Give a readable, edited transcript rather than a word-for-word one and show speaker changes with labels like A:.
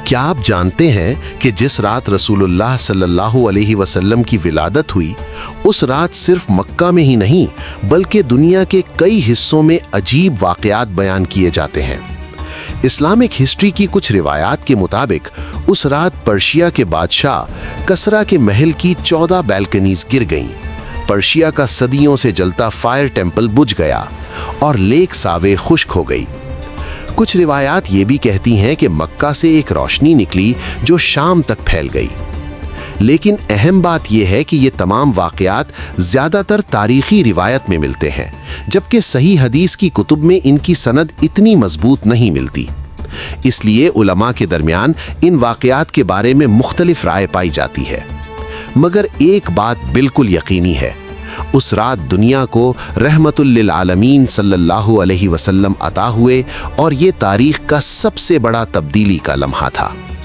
A: کیا آپ جانتے ہیں کہ جس رات رسول اللہ صلی اللہ علیہ وسلم کی ولادت ہوئی، اس رات صرف مکہ میں ہی نہیں بلکہ دنیا کے کئی حصوں میں عجیب واقعات بیان کیے جاتے ہیں۔ اسلامک ہسٹری کی کچھ روایات کے مطابق اس رات پرشیا کے بادشاہ کسرا کے محل کی 14 بیلکنیز گر گئیں، پرشیا کا صدیوں سے جلتا فائر ٹیمپل بجھ گیا اور لیک ساوے خشک ہو گئی۔ کچھ روایات یہ بھی کہتی ہیں کہ مکہ سے ایک روشنی نکلی جو شام تک پھیل گئی۔ لیکن اہم بات یہ ہے کہ یہ تمام واقعات زیادہ تر تاریخی روایت میں ملتے ہیں، جبکہ صحیح حدیث کی کتب میں ان کی سند اتنی مضبوط نہیں ملتی۔ اس لیے علماء کے درمیان ان واقعات کے بارے میں مختلف رائے پائی جاتی ہے، مگر ایک بات بالکل یقینی ہے، اس رات دنیا کو رحمت للعالمین صلی اللہ علیہ وسلم عطا ہوئے اور یہ تاریخ کا سب سے بڑا تبدیلی کا لمحہ تھا۔